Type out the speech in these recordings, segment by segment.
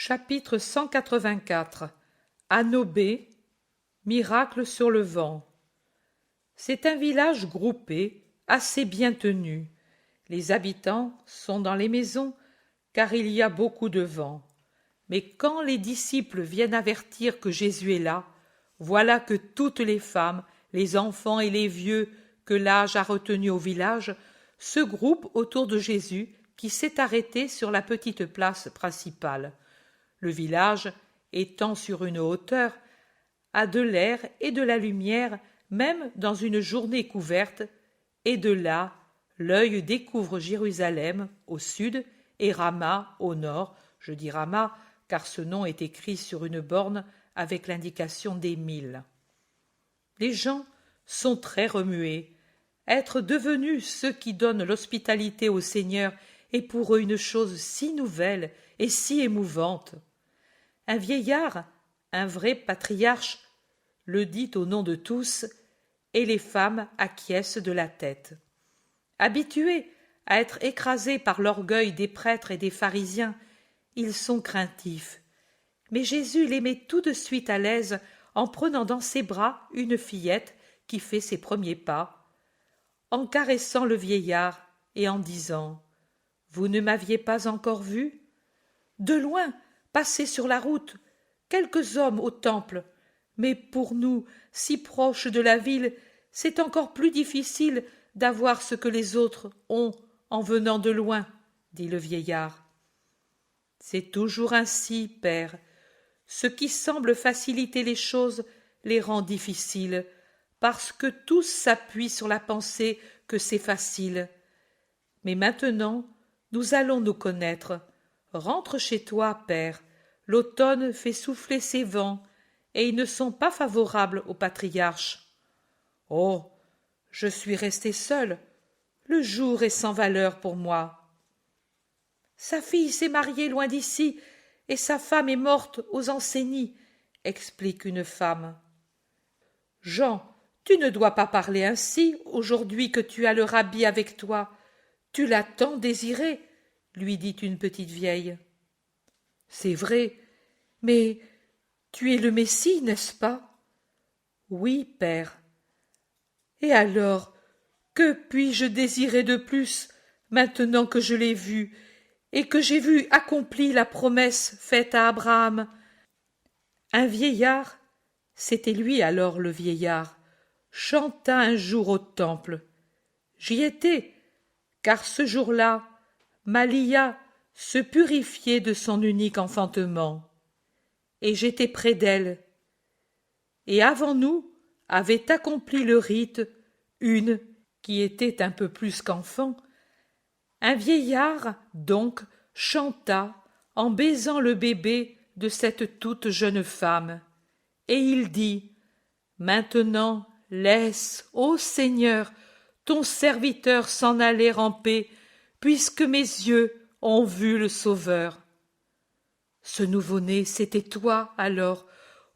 Chapitre 184. Anobé, miracle sur le vent. C'est un village groupé, assez bien tenu. Les habitants sont dans les maisons, car il y a beaucoup de vent. Mais quand les disciples viennent avertir que Jésus est là, voilà que toutes les femmes, les enfants et les vieux que l'âge a retenus au village se groupent autour de Jésus qui s'est arrêté sur la petite place principale. Le village, étant sur une hauteur, a de l'air et de la lumière même dans une journée couverte, et de là l'œil découvre Jérusalem au sud et Rama au nord. Je dis Rama car ce nom est écrit sur une borne avec l'indication des 1000. Les gens sont très remués. Être devenus ceux qui donnent l'hospitalité au Seigneur est pour eux une chose si nouvelle et si émouvante. Un vieillard, un vrai patriarche, le dit au nom de tous, et les femmes acquiescent de la tête. Habitués à être écrasés par l'orgueil des prêtres et des pharisiens, ils sont craintifs. Mais Jésus les met tout de suite à l'aise en prenant dans ses bras une fillette qui fait ses premiers pas, en caressant le vieillard et en disant « Vous ne m'aviez pas encore vu ? De loin, passez sur la route, quelques hommes au temple, mais pour nous, si proches de la ville, c'est encore plus difficile d'avoir ce que les autres ont en venant de loin, dit le vieillard. C'est toujours ainsi, père. Ce qui semble faciliter les choses les rend difficiles, parce que tous s'appuient sur la pensée que c'est facile. Mais maintenant, nous allons nous connaître. Rentre chez toi, père. L'automne fait souffler ses vents, et ils ne sont pas favorables au patriarche. Oh, je suis resté seul. Le jour est sans valeur pour moi. Sa fille s'est mariée loin d'ici, et sa femme est morte aux Ansénies, explique une femme. Jean, tu ne dois pas parler ainsi aujourd'hui que tu as le rabbi avec toi. Tu l'as tant désiré, lui dit une petite vieille. C'est vrai, mais tu es le Messie, n'est-ce pas? Oui, père. Et alors, que puis-je désirer de plus, maintenant que je l'ai vu, et que j'ai vu accomplie la promesse faite à Abraham? Un vieillard, c'était lui alors le vieillard, chanta un jour au temple. J'y étais, car ce jour-là, Malia se purifiait de son unique enfantement, et j'étais près d'elle. Et avant nous avait accompli le rite une qui était un peu plus qu'enfant. Un vieillard donc chanta en baisant le bébé de cette toute jeune femme, et il dit « Maintenant laisse, ô Seigneur, ton serviteur s'en aller en paix, puisque mes yeux ont vu le Sauveur. » Ce nouveau-né, c'était toi, alors.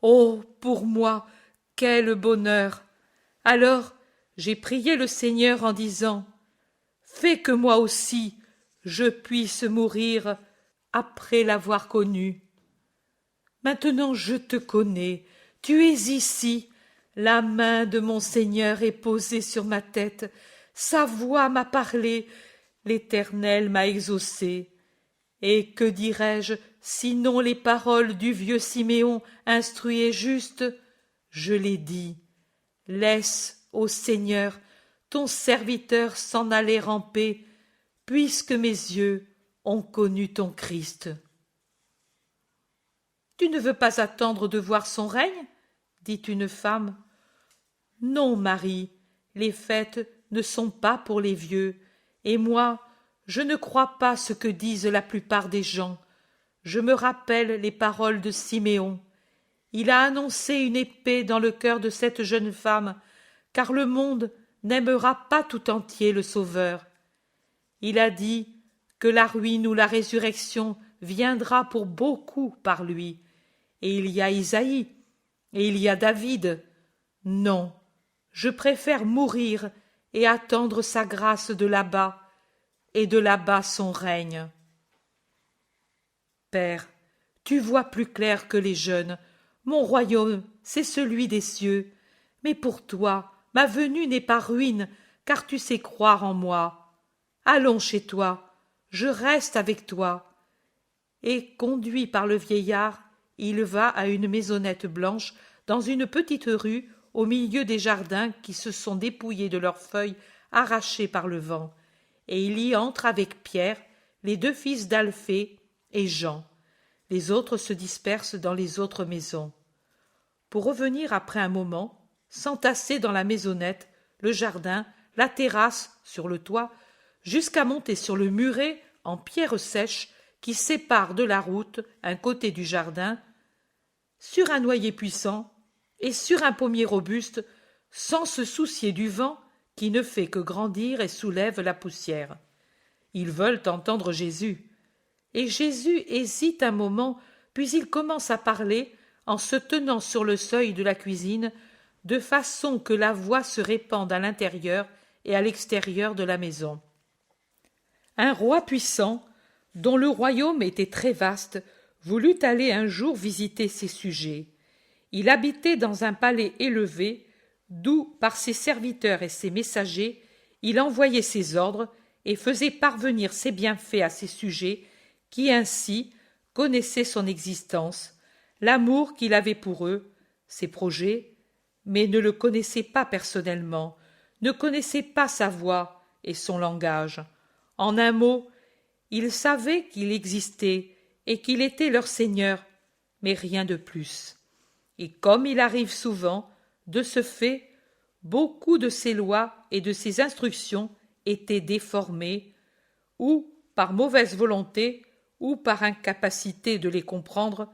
Oh, pour moi, quel bonheur! Alors, j'ai prié le Seigneur en disant « Fais que moi aussi, je puisse mourir après l'avoir connu. » Maintenant je te connais, tu es ici, la main de mon Seigneur est posée sur ma tête, sa voix m'a parlé, l'Éternel m'a exaucé. Et que dirais-je, sinon les paroles du vieux Siméon instruit et juste? Je l'ai dit. Laisse, ô Seigneur, ton serviteur s'en aller en paix, puisque mes yeux ont connu ton Christ. Tu ne veux pas attendre de voir son règne? Dit une femme. Non, Marie, les fêtes ne sont pas pour les vieux, et moi, je ne crois pas ce que disent la plupart des gens. Je me rappelle les paroles de Siméon. Il a annoncé une épée dans le cœur de cette jeune femme, car le monde n'aimera pas tout entier le Sauveur. Il a dit que la ruine ou la résurrection viendra pour beaucoup par lui. Et il y a Isaïe, et il y a David. Non, je préfère mourir et attendre sa grâce de là-bas, et de là-bas son règne. Père, tu vois plus clair que les jeunes. Mon royaume, c'est celui des cieux. Mais pour toi, ma venue n'est pas ruine, car tu sais croire en moi. Allons chez toi, je reste avec toi. » Et, conduit par le vieillard, il va à une maisonnette blanche dans une petite rue au milieu des jardins qui se sont dépouillés de leurs feuilles arrachées par le vent, et il y entre avec Pierre, les 2 fils d'Alphée et Jean. Les autres se dispersent dans les autres maisons. Pour revenir après un moment, s'entasser dans la maisonnette, le jardin, la terrasse, sur le toit, jusqu'à monter sur le muret en pierre sèche qui sépare de la route un côté du jardin, sur un noyer puissant et sur un pommier robuste, sans se soucier du vent qui ne fait que grandir et soulève la poussière. Ils veulent entendre Jésus. Et Jésus hésite un moment, puis il commence à parler en se tenant sur le seuil de la cuisine, de façon que la voix se répande à l'intérieur et à l'extérieur de la maison. Un roi puissant, dont le royaume était très vaste, voulut aller un jour visiter ses sujets. Il habitait dans un palais élevé, d'où, par ses serviteurs et ses messagers, il envoyait ses ordres et faisait parvenir ses bienfaits à ses sujets, qui ainsi connaissaient son existence, l'amour qu'il avait pour eux, ses projets, mais ne le connaissaient pas personnellement, ne connaissaient pas sa voix et son langage. En un mot, ils savaient qu'il existait et qu'il était leur Seigneur, mais rien de plus. Et comme il arrive souvent, de ce fait, beaucoup de ses lois et de ses instructions étaient déformées, ou par mauvaise volonté, ou par incapacité de les comprendre,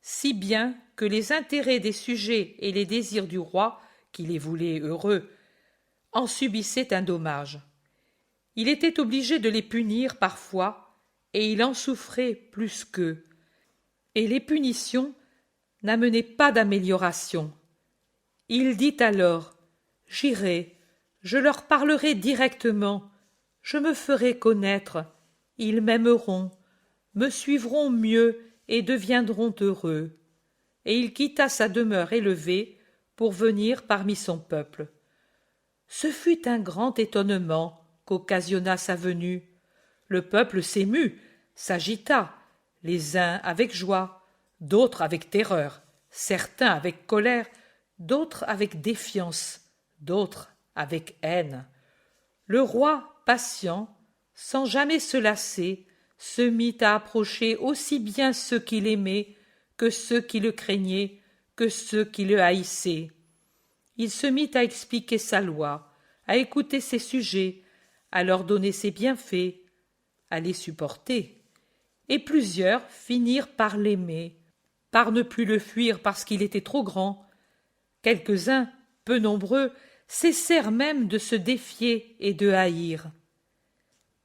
si bien que les intérêts des sujets et les désirs du roi, qui les voulait heureux, en subissaient un dommage. Il était obligé de les punir parfois, et il en souffrait plus qu'eux. Et les punitions n'amenaient pas d'amélioration. Il dit alors: « J'irai, je leur parlerai directement, je me ferai connaître, ils m'aimeront, me suivront mieux et deviendront heureux. » Et il quitta sa demeure élevée pour venir parmi son peuple. Ce fut un grand étonnement qu'occasionna sa venue. Le peuple s'émut, s'agita, les uns avec joie, d'autres avec terreur, certains avec colère, d'autres avec défiance, d'autres avec haine. Le roi, patient, sans jamais se lasser, se mit à approcher aussi bien ceux qu'il aimait que ceux qui le craignaient, que ceux qui le haïssaient. Il se mit à expliquer sa loi, à écouter ses sujets, à leur donner ses bienfaits, à les supporter. Et plusieurs finirent par l'aimer, par ne plus le fuir parce qu'il était trop grand. Quelques-uns, peu nombreux, cessèrent même de se défier et de haïr.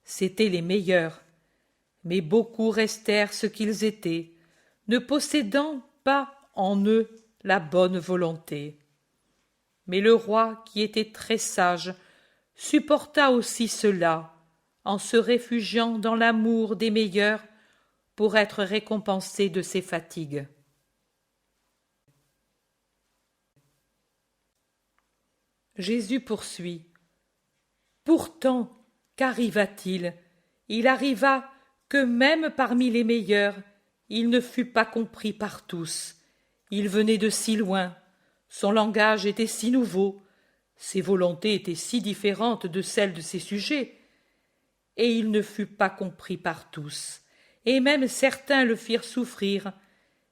C'étaient les meilleurs, mais beaucoup restèrent ce qu'ils étaient, ne possédant pas en eux la bonne volonté. Mais le roi, qui était très sage, supporta aussi cela, en se réfugiant dans l'amour des meilleurs pour être récompensé de ses fatigues. Jésus poursuit. Pourtant, qu'arriva-t-il? Il arriva que même parmi les meilleurs, il ne fut pas compris par tous. Il venait de si loin, son langage était si nouveau, ses volontés étaient si différentes de celles de ses sujets, et il ne fut pas compris par tous, et même certains le firent souffrir,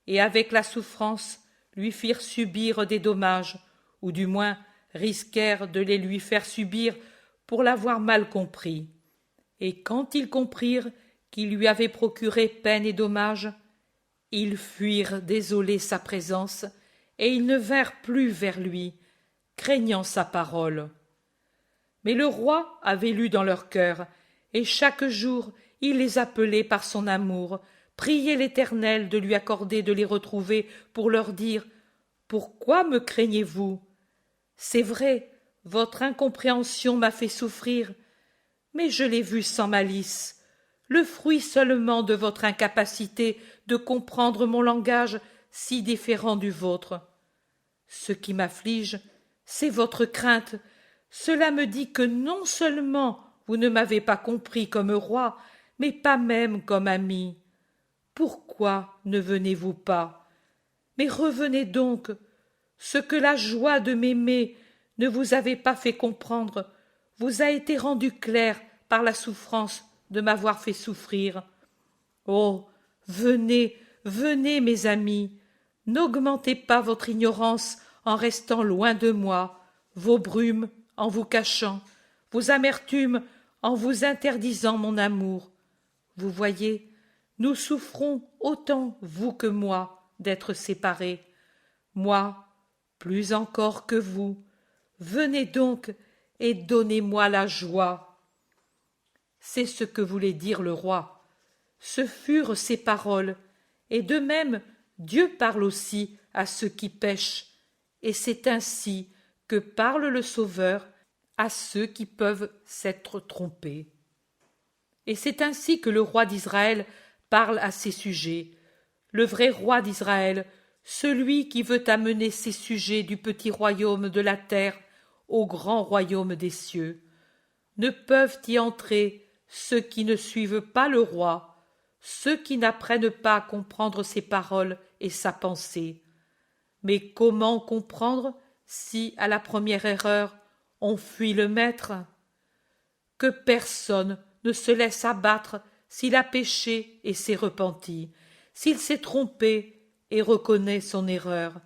et avec la souffrance lui firent subir des dommages, ou du moins risquèrent de les lui faire subir pour l'avoir mal compris. Et quand ils comprirent qu'il lui avait procuré peine et dommages, ils fuirent désolés sa présence, et ils ne vinrent plus vers lui, craignant sa parole. Mais le roi avait lu dans leur cœur, et chaque jour il les appelait par son amour, priait l'Éternel de lui accorder de les retrouver pour leur dire: « Pourquoi me craignez-vous? C'est vrai, votre incompréhension m'a fait souffrir, mais je l'ai vu sans malice, le fruit seulement de votre incapacité de comprendre mon langage si différent du vôtre. Ce qui m'afflige, c'est votre crainte. Cela me dit que non seulement vous ne m'avez pas compris comme roi, mais pas même comme ami. Pourquoi ne venez-vous pas? Mais revenez donc. Ce que la joie de m'aimer ne vous avait pas fait comprendre vous a été rendu clair par la souffrance de m'avoir fait souffrir. Oh, venez, venez, mes amis, n'augmentez pas votre ignorance en restant loin de moi, vos brumes en vous cachant, vos amertumes en vous interdisant mon amour. Vous voyez, nous souffrons autant, vous que moi, d'être séparés. Moi, plus encore que vous. Venez donc et donnez-moi la joie. C'est ce que voulait dire le roi. Ce furent ses paroles, et de même Dieu parle aussi à ceux qui pêchent, et c'est ainsi que parle le Sauveur à ceux qui peuvent s'être trompés. Et c'est ainsi que le roi d'Israël parle à ses sujets, le vrai roi d'Israël, celui qui veut amener ses sujets du petit royaume de la terre au grand royaume des cieux. Ne peuvent y entrer ceux qui ne suivent pas le roi, ceux qui n'apprennent pas à comprendre ses paroles et sa pensée. Mais comment comprendre si, à la première erreur, on fuit le maître? Que personne ne se laisse abattre s'il a péché et s'est repenti, s'il s'est trompé et reconnaît son erreur.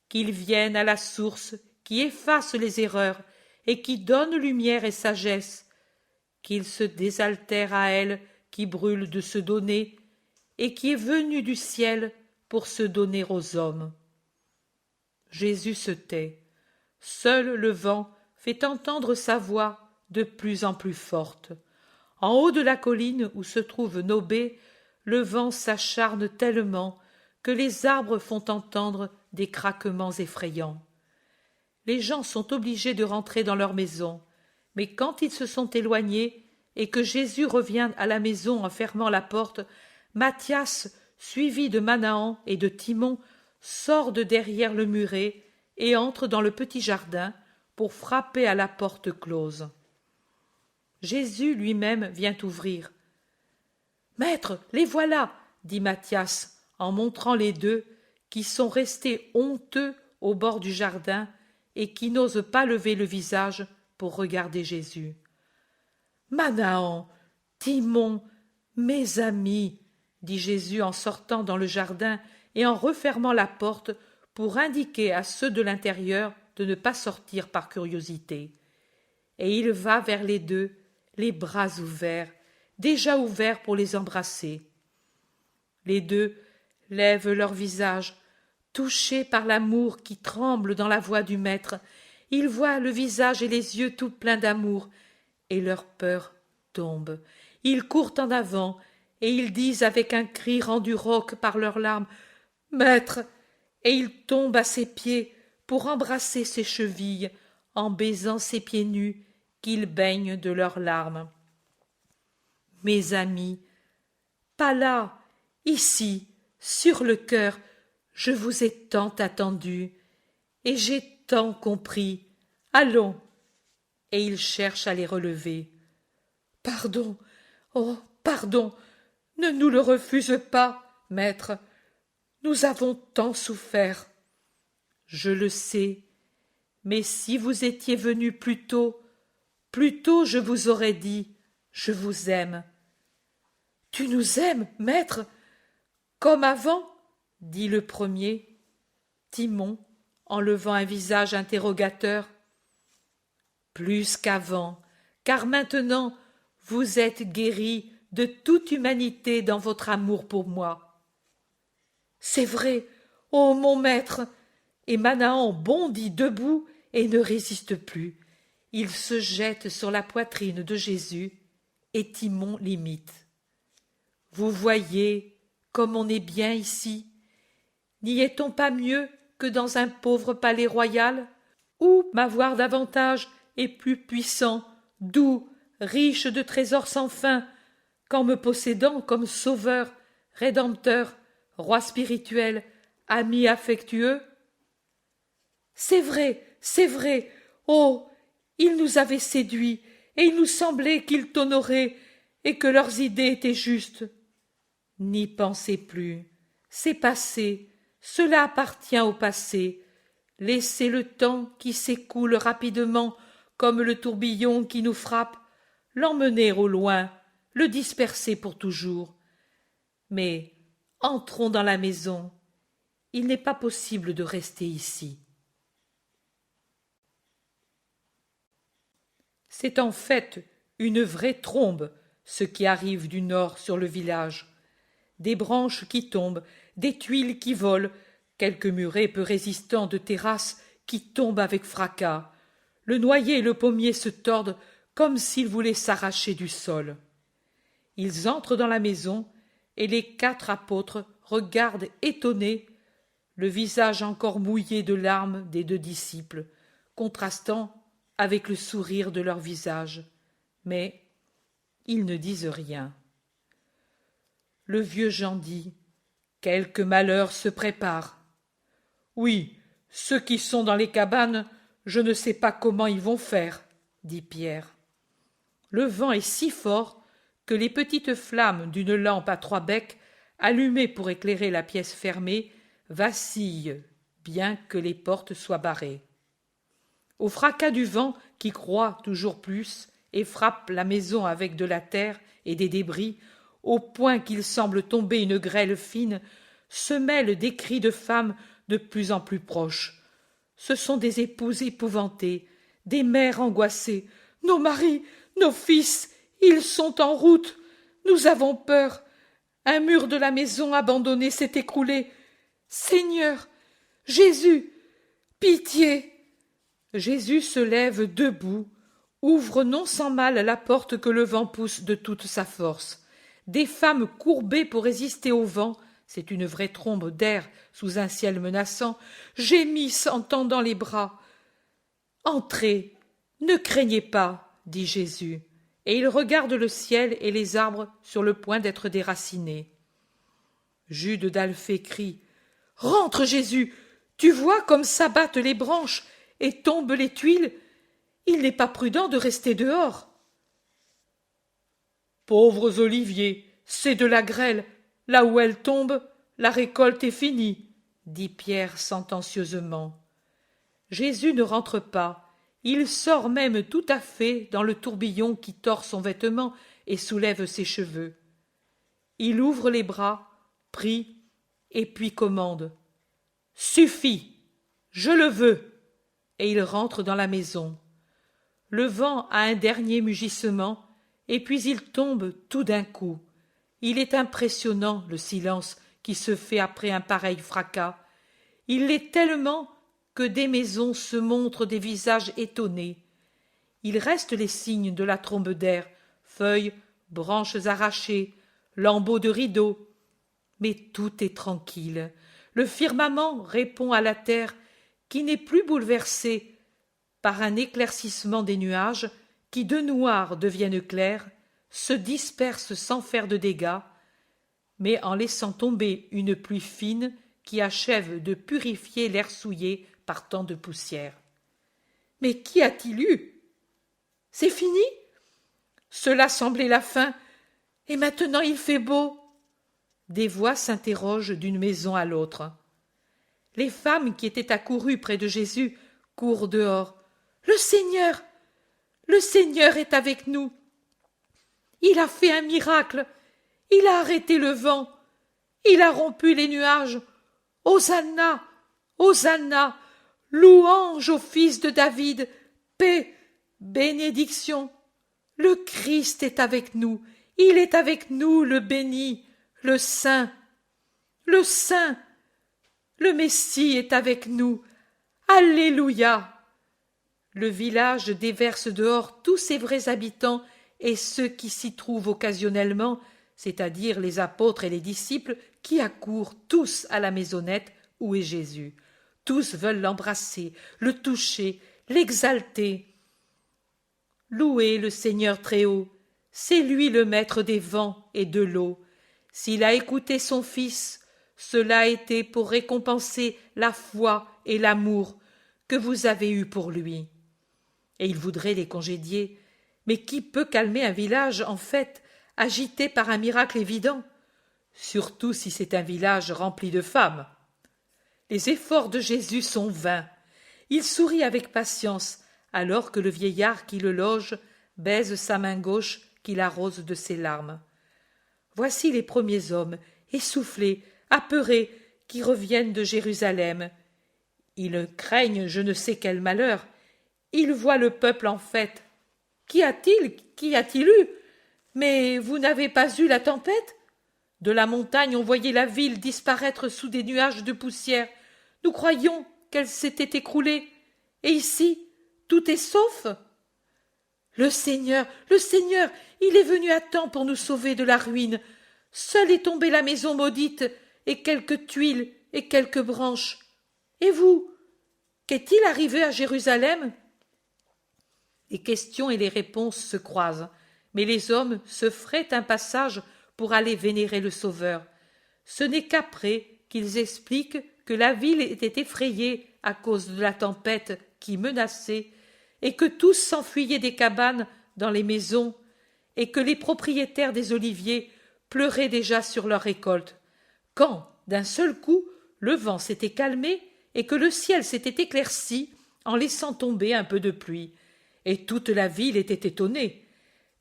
Qu'il vienne à la source qui efface les erreurs et qui donne lumière et sagesse, qu'il se désaltère à elle qui brûle de se donner et qui est venue du ciel pour se donner aux hommes. Jésus se tait. Seul le vent fait entendre sa voix de plus en plus forte. En haut de la colline où se trouve Nobé, le vent s'acharne tellement que les arbres font entendre des craquements effrayants. Les gens sont obligés de rentrer dans leur maison, mais quand ils se sont éloignés et que Jésus revient à la maison en fermant la porte, Matthias, suivi de Manahan et de Timon, sort de derrière le muret et entre dans le petit jardin pour frapper à la porte close. Jésus lui-même vient ouvrir. « Maître, les voilà !» dit Matthias, en montrant les deux, qui sont restés honteux au bord du jardin et qui n'osent pas lever le visage pour regarder Jésus. « Manahan, Timon, mes amis, dit Jésus en sortant dans le jardin et en refermant la porte pour indiquer à ceux de l'intérieur de ne pas sortir par curiosité. Et il va vers les deux, les bras ouverts, déjà ouverts pour les embrasser. Les deux lèvent leur visage, touchés par l'amour qui tremble dans la voix du Maître. Ils voient le visage et les yeux tout pleins d'amour, et leur peur tombe. Ils courent en avant, et ils disent avec un cri rendu rauque par leurs larmes « Maître !» et ils tombent à ses pieds pour embrasser ses chevilles, en baisant ses pieds nus qu'ils baignent de leurs larmes. Mes amis, pas là, ici, sur le cœur, je vous ai tant attendu, et j'ai tant compris. Allons. Et il cherche à les relever. Pardon, oh, pardon, ne nous le refuse pas, maître. Nous avons tant souffert. Je le sais, mais si vous étiez venu plus tôt je vous aurais dit « Je vous aime ». Tu nous aimes, maître? Comme avant, dit le premier. Timon, en levant un visage interrogateur. Plus qu'avant, car maintenant vous êtes guéri de toute humanité dans votre amour pour moi. C'est vrai, ô mon maître! Et Manahan bondit debout et ne résiste plus. Il se jette sur la poitrine de Jésus et Timon l'imite. Vous voyez comme on est bien ici. N'y est-on pas mieux que dans un pauvre palais royal, où m'avoir davantage et plus puissant, doux, riche de trésors sans fin, qu'en me possédant comme sauveur, rédempteur, roi spirituel, ami affectueux. C'est vrai, oh, ils nous avaient séduits, et il nous semblait qu'ils t'honoraient, et que leurs idées étaient justes. N'y pensez plus, c'est passé, cela appartient au passé. Laissez le temps qui s'écoule rapidement, comme le tourbillon qui nous frappe, l'emmener au loin, le disperser pour toujours. Mais entrons dans la maison. Il n'est pas possible de rester ici. C'est en fait une vraie trombe, ce qui arrive du nord sur le village. Des branches qui tombent, des tuiles qui volent, quelques murets peu résistants de terrasses qui tombent avec fracas. Le noyer et le pommier se tordent comme s'ils voulaient s'arracher du sol. Ils entrent dans la maison, et les 4 apôtres regardent étonnés le visage encore mouillé de larmes des 2 disciples, contrastant avec le sourire de leur visage. Mais ils ne disent rien. Le vieux Jean dit « Quelque malheur se prépare. »« Oui, ceux qui sont dans les cabanes, je ne sais pas comment ils vont faire, » dit Pierre. Le vent est si fort que les petites flammes d'une lampe à 3 becs, allumée pour éclairer la pièce fermée, vacillent, bien que les portes soient barrées. Au fracas du vent qui croît toujours plus et frappe la maison avec de la terre et des débris, au point qu'il semble tomber une grêle fine, se mêlent des cris de femmes de plus en plus proches. Ce sont des épouses épouvantées, des mères angoissées. « Nos maris, nos fils, ils sont en route. Nous avons peur. Un mur de la maison abandonnée s'est écroulé. Seigneur, Jésus, pitié !» Jésus se lève debout, ouvre non sans mal la porte que le vent pousse de toute sa force. Des femmes courbées pour résister au vent, c'est une vraie trombe d'air sous un ciel menaçant, gémissent en tendant les bras. « Entrez, ne craignez pas, dit Jésus, et il regarde le ciel et les arbres sur le point d'être déracinés. Jude d'Alphée crie « Rentre, Jésus, tu vois comme s'abattent les branches et tombent les tuiles. Il n'est pas prudent de rester dehors. » Pauvres oliviers, c'est de la grêle. Là où elle tombe, la récolte est finie, dit Pierre sentencieusement. Jésus ne rentre pas. Il sort même tout à fait dans le tourbillon qui tord son vêtement et soulève ses cheveux. Il ouvre les bras, prie, et puis commande. « Suffit, je le veux !» Et il rentre dans la maison. Le vent a un dernier mugissement, et puis il tombe tout d'un coup. Il est impressionnant, le silence qui se fait après un pareil fracas. Il l'est tellement que des maisons se montrent des visages étonnés. Il reste les signes de la trombe d'air, feuilles, branches arrachées, lambeaux de rideaux. Mais tout est tranquille. Le firmament répond à la terre qui n'est plus bouleversée par un éclaircissement des nuages qui de noirs deviennent clairs, se dispersent sans faire de dégâts, mais en laissant tomber une pluie fine qui achève de purifier l'air souillé par tant de poussière. Mais qu'y a-t-il eu? C'est fini? Cela semblait la fin, et maintenant il fait beau. Des voix s'interrogent d'une maison à l'autre. Les femmes qui étaient accourues près de Jésus courent dehors. Le Seigneur est avec nous. Il a fait un miracle. Il a arrêté le vent. Il a rompu les nuages. Hosanna, Hosanna, louange au fils de David, paix, bénédiction. Le Christ est avec nous. Il est avec nous, le béni, le Saint. Le Saint, le Messie est avec nous. Alléluia. Le village déverse dehors tous ses vrais habitants et ceux qui s'y trouvent occasionnellement, c'est-à-dire les apôtres et les disciples, qui accourent tous à la maisonnette où est Jésus. Tous veulent l'embrasser, le toucher, l'exalter. Louez le Seigneur Très-Haut, c'est lui le maître des vents et de l'eau. S'il a écouté son Fils, cela a été pour récompenser la foi et l'amour que vous avez eus pour lui. Et il voudrait les congédier. Mais qui peut calmer un village, en fait, agité par un miracle évident, surtout si c'est un village rempli de femmes? Les efforts de Jésus sont vains. Il sourit avec patience, alors que le vieillard qui le loge baise sa main gauche qu'il arrose de ses larmes. Voici les premiers hommes, essoufflés, apeurés, qui reviennent de Jérusalem. Ils craignent je ne sais quel malheur. Ils voient le peuple en fête. Qu'y a-t-il eu? Mais vous n'avez pas eu la tempête? De la montagne on voyait la ville disparaître sous des nuages de poussière. Nous croyions qu'elle s'était écroulée. Et ici, tout est sauf. Le Seigneur, il est venu à temps pour nous sauver de la ruine. Seule est tombée la maison maudite, et quelques tuiles et quelques branches. Et vous, qu'est-il arrivé à Jérusalem? Les questions et les réponses se croisent, mais les hommes se fraient un passage pour aller vénérer le Sauveur. Ce n'est qu'après qu'ils expliquent que la ville était effrayée à cause de la tempête qui menaçait, et que tous s'enfuyaient des cabanes dans les maisons, et que les propriétaires des oliviers pleuraient déjà sur leur récolte, quand, d'un seul coup, le vent s'était calmé et que le ciel s'était éclairci en laissant tomber un peu de pluie, et toute la ville était étonnée.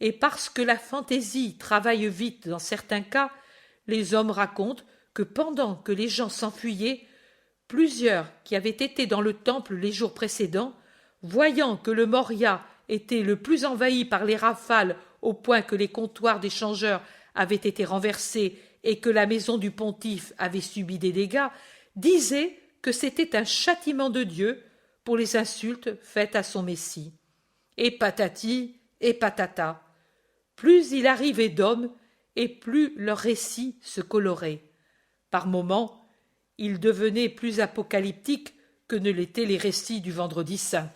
Et parce que la fantaisie travaille vite dans certains cas, les hommes racontent que pendant que les gens s'enfuyaient, plusieurs qui avaient été dans le temple les jours précédents, voyant que le Moria était le plus envahi par les rafales au point que les comptoirs des changeurs avaient été renversés et que la maison du pontife avait subi des dégâts, disaient que c'était un châtiment de Dieu pour les insultes faites à son Messie. Et patati et patata. Plus il arrivait d'hommes, et plus leurs récits se coloraient. Par moments, ils devenaient plus apocalyptiques que ne l'étaient les récits du Vendredi saint.